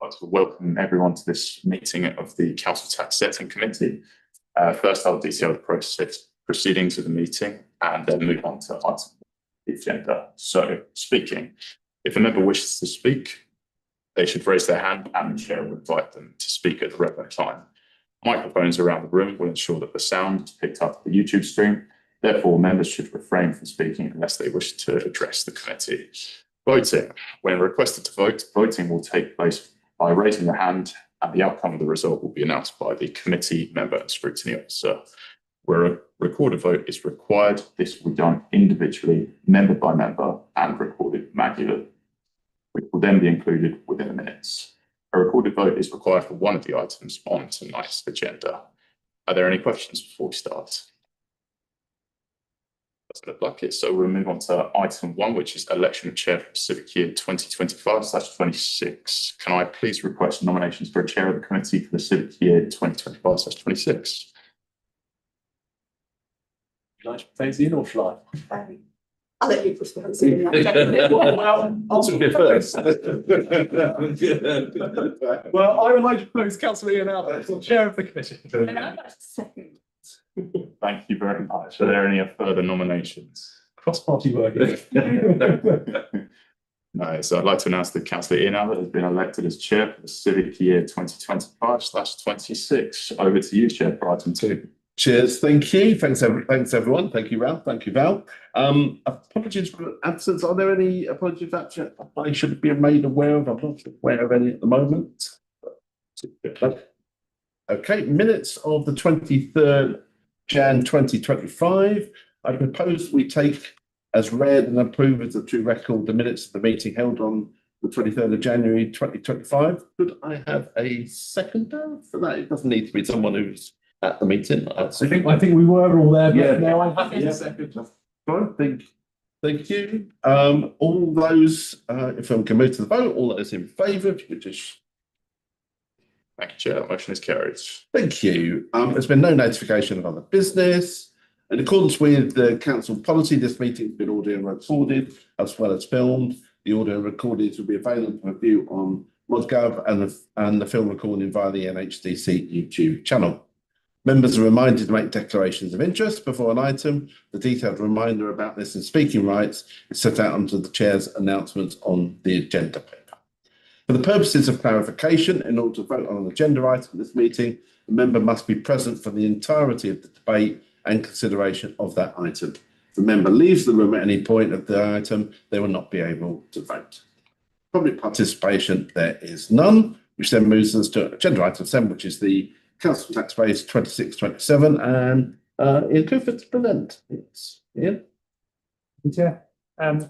I'd like to welcome everyone to this meeting of the Council Tax Setting Committee. First, I'll detail the process proceedings of the meeting and then move on to item the agenda. So, speaking. If a member wishes to speak, they should raise their hand and the chair will invite them to speak at the relevant time. Microphones around the room will ensure that the sound is picked up the YouTube stream. Therefore, members should refrain from speaking unless they wish to address the committee. Voting. When requested to vote, voting will take place by raising the hand, and the outcome of the result will be announced by the committee member and scrutiny officer. Where a recorded vote is required, this will be done individually, member by member, and recorded manually, which will then be included within the minutes. A recorded vote is required for one of the items on tonight's agenda. Are there any questions before we start? Doesn't look like it, so we'll move on to item 1, which is election of chair for civic year 2025/26. Can I please request nominations for a chair of the committee for the civic year 2025/26? Would you like to phase in or fly? I'll let you propose it. Well, I'll be first. Well, I would like to propose Councillor Ian Albert as chair of the committee. Second. Thank you very much. Are there any further nominations? Cross-party working. No, so I'd like to announce that Councillor Ian Albert has been elected as chair for the civic year 2025/26. Over to you, chair, for item 2. Cheers, thank you. Thanks everyone. Thank you, Ralph. Thank you, Val. Apologies for absence. Are there any apologies that I should be made aware of? I'm not aware of any at the moment. Okay, minutes of the 23rd Jan 2025. I propose we take as read and approve as a true record the minutes of the meeting held on the 23rd of January 2025. Could I have a seconder for that? It doesn't need to be someone who's at the meeting. I think we were all there, but Yeah. now I'm happy to second. Thank you. All those, if I can move to the vote, all those in favour, if you could just. Thank you, chair. That motion is carried. Thank you. There's been no notification of other business. In accordance with the council policy, this meeting has been audio and recorded as well as filmed. The audio and recordings will be available for view on ModGov and the film recording via the NHDC YouTube channel. Members are reminded to make declarations of interest before an item. The detailed reminder about this and speaking rights is set out under the chair's announcements on the agenda paper. For the purposes of clarification, in order to vote on an agenda item at this meeting, the member must be present for the entirety of the debate and consideration of that item. If the member leaves the room at any point of the item, they will not be able to vote. Public participation, there is none, which then moves us to agenda item 7, which is the Council Tax Base 26/27, and Ian Clifford to present. It's Ian. Yeah.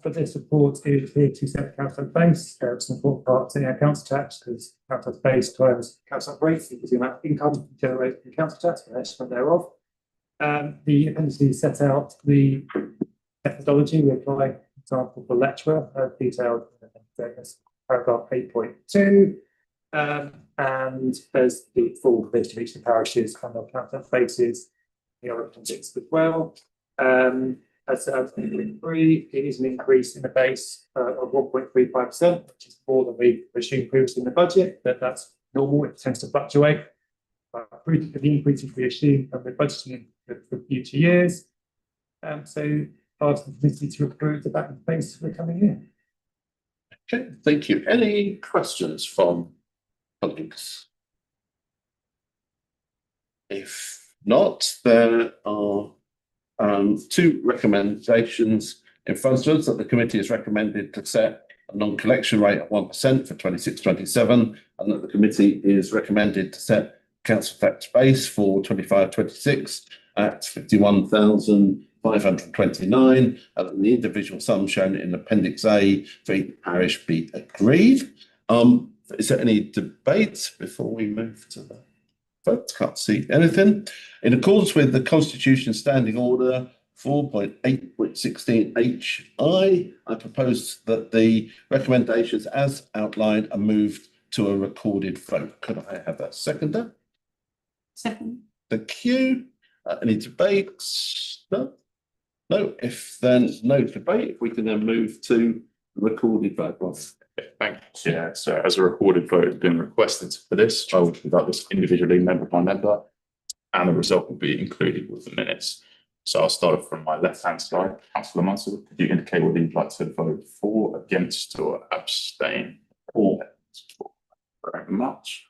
For this report is here to set the council base. It's an important part in our council tax because council base drives council rates, because the amount of income generated from council tax, and estimate thereof. The appendices set out the methodology we apply, for example, for lecturer, detailed paragraph 8.2. And there's the full list of each of the parishes and their council bases, the other appendix as well. As it is an increase in the base of 1.35%, which is more than we assumed previously in the budget, but that's normal, it tends to fluctuate. The increases we assume and we're budgeting for future years. So ask the committee to approve the back base for the coming year. Okay, thank you. Any questions from colleagues? If not, there are 2 recommendations in front of us that the committee has recommended to set a non-collection rate of 1% for 26/27, and that the committee is recommended to set council tax base for 25/26 at 51,529, and the individual sum shown in Appendix A for each parish be agreed. Is there any debate before we move to the vote? Can't see anything. In accordance with the Constitution Standing Order 4.8.16 HI, I propose that the recommendations as outlined are moved to a recorded vote. Could I have a seconder? Second. Thank you. Any debates? No? No. If then no debate, if we can then move to the recorded vote. Well, Thank you, Chair. So as a recorded vote has been requested for this, I will conduct this individually member by member, and the result will be included with the minutes. So I'll start off from my left-hand side. Councillor Munsell, could you indicate whether you'd like to vote for, against, or abstain? For. Very much.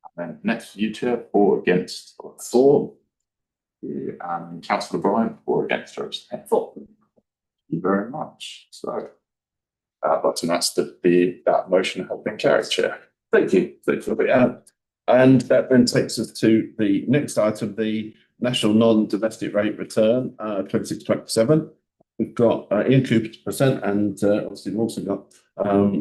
And then next to you, Chair, for, against, or for. And Councillor Bryan, for, against, or abstain? For. Thank you very much. So I'd like to announce that that motion has been carried, Chair. Thank you. Thanks for that. And that then takes us to the next item, the National Non-Domestic Rate Return, 26-27. We've got Ian Cooper to present, and obviously we've also got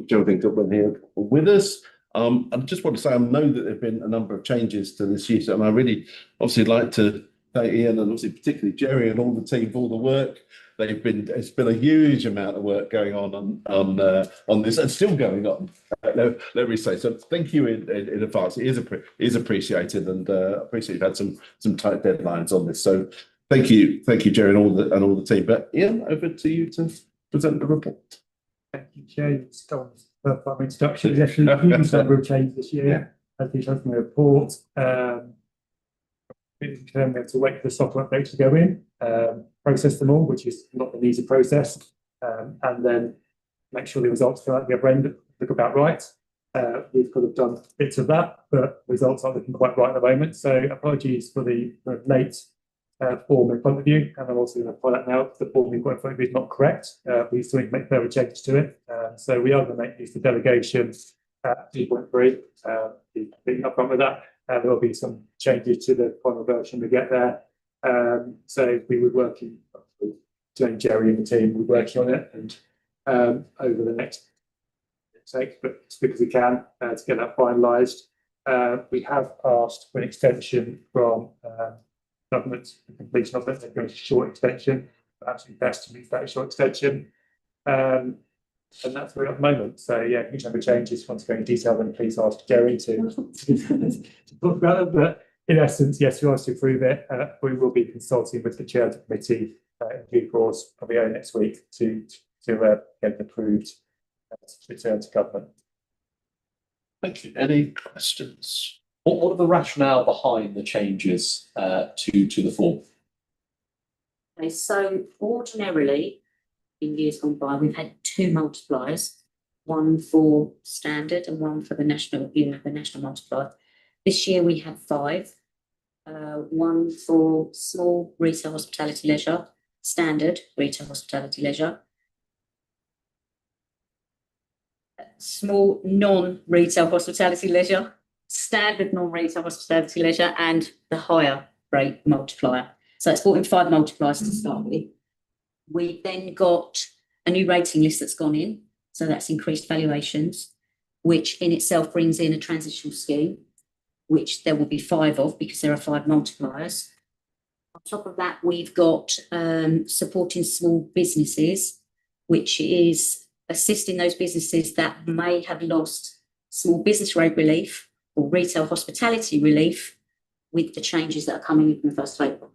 Geraldine Goodwin here with us. I just want to say I know that there have been a number of changes to this year, and I really obviously like to thank Ian and obviously particularly Jerry and all the team for all the work. It's been a huge amount of work going on this, and still going on. Let me say so. Thank you in advance. It is appreciated, and I appreciate you've had some tight deadlines on this. So thank you, Jerry, and all the team. But Ian, over to you to present the report. Thank you, Chair. It's done for my introduction. There's actually a huge number of changes this year, as detailed from the report. We have to wait for the software updates to go in, process them all, which is not an easy process, and then make sure the results fill out the other end look about right. We've kind of done bits of that, but results aren't looking quite right at the moment. So apologies for the late form in front of you, and I'm also going to point out now the form we've got in front of you is not correct. We still need to make further changes to it. So we are going to make use of the delegation at 2.3. Being upfront with that. There will be some changes to the final version we get there. So we were working, Jerry and the team, we're working on it, and over the next but as quick as we can to get that finalised. We have asked for an extension from government, the completion of it. They're going to short extension, but absolutely best to meet that short extension. And that's where we're at the moment. So yeah, huge number of changes. If you want to go into detail, then please ask Jerry to talk about it. But in essence, yes, we asked to approve it. We will be consulting with the chair of the committee in due course, probably early next week, to get it approved to return to government. Thank you. Any questions? What are the rationale behind the changes to the form? Okay, so ordinarily, in years gone by, we've had two multipliers, one for standard and one for the national multiplier. This year we have 5, one for small retail hospitality leisure, standard retail hospitality leisure, small non-retail hospitality leisure, standard non-retail hospitality leisure, and the higher rate multiplier. So it's brought in 5 multipliers to start with. We then got a new rating list that's gone in, so that's increased valuations, which in itself brings in a transitional scheme, which there will be 5 of because there are 5 multipliers. On top of that, we've got supporting small businesses, which is assisting those businesses that may have lost small business rate relief or retail hospitality relief with the changes that are coming in from the 1st of April.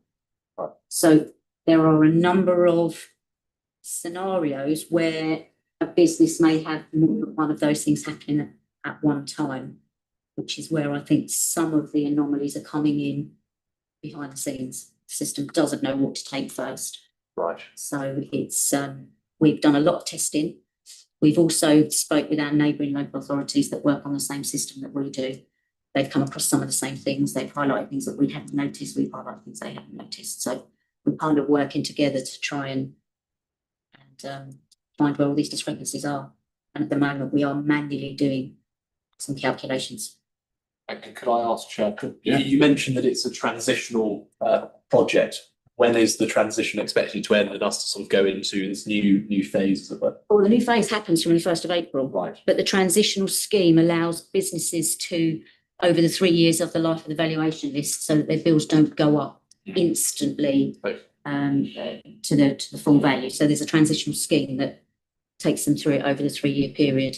So there are a number of scenarios where a business may have more than one of those things happening at one time, which is where I think some of the anomalies are coming in behind the scenes. The system doesn't know what to take first. Right. So it's we've done a lot of testing. We've also spoke with our neighbouring local authorities that work on the same system that we do. They've come across some of the same things. They've highlighted things that we hadn't noticed. We've highlighted things they haven't noticed. So we're kind of working together to try and find where all these discrepancies are. And at the moment, we are manually doing some calculations. And could I ask, Chair? Yeah. You mentioned that it's a transitional project. When is the transition expected to end and us to sort of go into this new phase, as it were? Well, the new phase happens from the 1st of April. Right. But the transitional scheme allows businesses to, over the 3 years of the life of the valuation list, so that their bills don't go up instantly to the full value. So there's a transitional scheme that takes them through it over the 3-year period.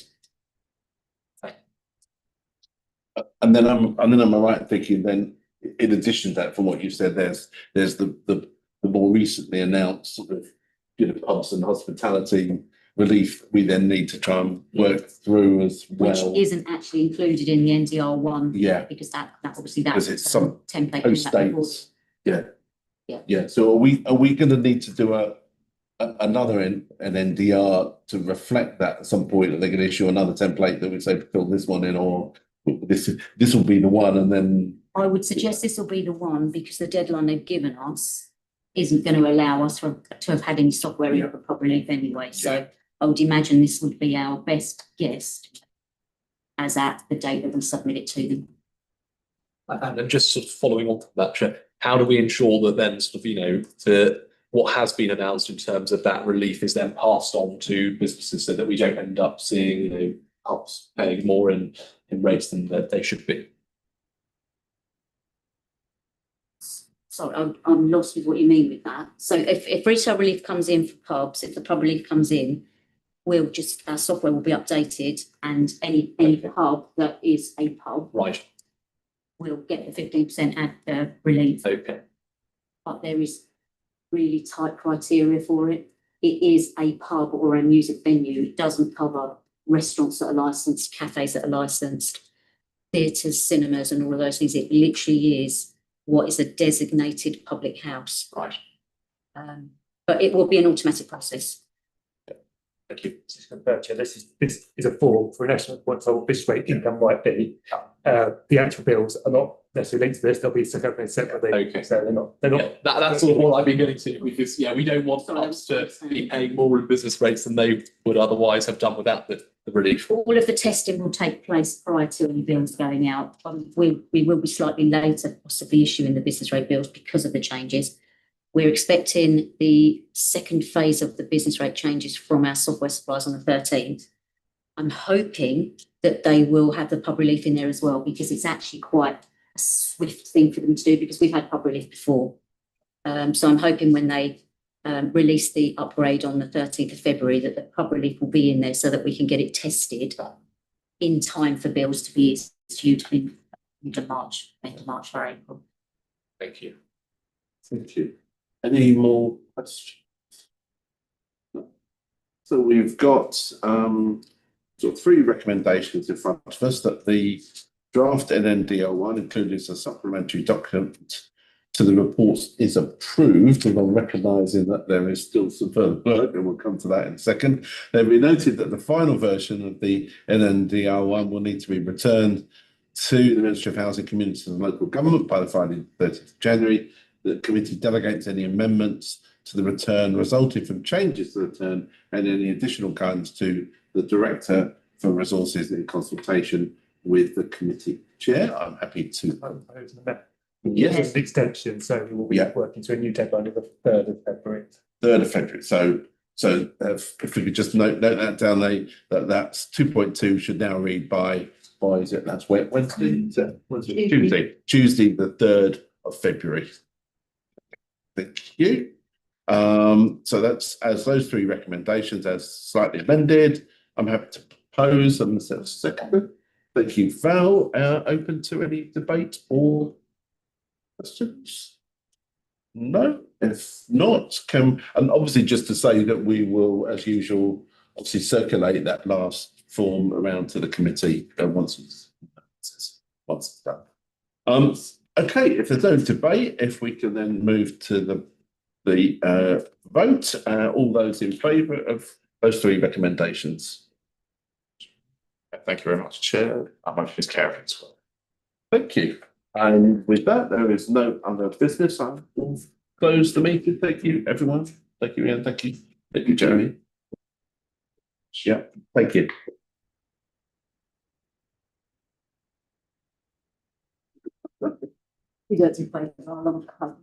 And then I'm right in thinking then, in addition to that, from what you said, there's the more recently announced sort of pubs and hospitality relief we then need to try and work through as Which well. isn't actually included in the NDR one. Yeah, Because that obviously Because that's it's some template. post came back before. dates. Yeah. Yeah. Yeah, so are we gonna need to do another an NDR to reflect that at some point? Are they gonna issue another template that we say fill this one in, or this will be the one, and then I would suggest this will be the one because the deadline they've given us isn't going to allow us to have had any software in for proper relief anyway. So I would imagine this would be our best guess as at the date that we submit it to them. And then just sort of following on from that, Chair, how do we ensure that then sort of, you know, what has been announced in terms of that relief is then passed on to businesses so that we don't end up seeing, you know, pubs paying more in rates than that they should be? Sorry, I'm lost with what you mean with that. So if retail relief comes in for pubs, if the pub relief comes in, our software will be updated and any pub that is a pub Right, will get the 15% relief. okay, But there is really tight criteria for it. It is a pub or a music venue. It doesn't cover restaurants that are licensed, cafes that are licensed, theatres, cinemas and all of those things. It literally is what is a designated public house. right, But it will be an automatic process. thank you. Just to confirm, Chair, this is a form for an estimate of what business rate income might be. The actual bills are not necessarily linked to this, they'll be separately. Okay. So they're not. Yeah, that's sort of what I've been getting to, because, yeah, we don't want pubs to be paying more in business rates than they would otherwise have done without the relief. All of the testing will take place prior to any bills going out. We will be slightly later possibly issuing the business rate bills because of the changes. We're expecting the second phase of the business rate changes from our software suppliers on the 13th. I'm hoping that they will have the pub relief in there as well, because it's actually quite a swift thing for them to do, because we've had pub relief before. So I'm hoping when they release the upgrade on the 13th of February that the pub relief will be in there so that we can get it tested in time for bills to be issued in March or April. Thank you. thank you. Any more questions? No. So we've got sort of three recommendations in front of us, that the draft NNDR one, including as a supplementary document to the reports, is approved, and I'm recognising that there is still some further work, and we'll come to that in a second. Then we noted that the final version of the NNDR one will need to be returned to the Ministry of Housing, Communities and Local Government by the Friday, 30th of January. The committee delegates any amendments to the return resulting from changes to the return and any additional guidance to the Director for Resources in consultation with the committee chair. I'm happy to. Yes, an extension, so we will be Yeah. working to a new deadline of the 3rd of February. 3rd of February. So if we could just note that down, that's 2.2 should now read by is it, that's Wednesday? Is it? Tuesday, the 3rd of February. Thank you. So that's as those three recommendations as slightly amended. I'm happy to propose and second. Thank you, Val. Open to any debate or questions? No, if not, and obviously just to say that we will, as usual, obviously circulate that last form around to the committee once it's done. Okay, if there's no debate, if we can then move to the vote, all those in favour of those three recommendations. Thank you very much, Chair. Our motion is carried as well. Thank you. And with that, there is no other business. I will close the meeting. Thank you, everyone. Thank you, Ian. Thank you. Thank you, Jeremy. Yeah, thank you. We don't do play for a long time.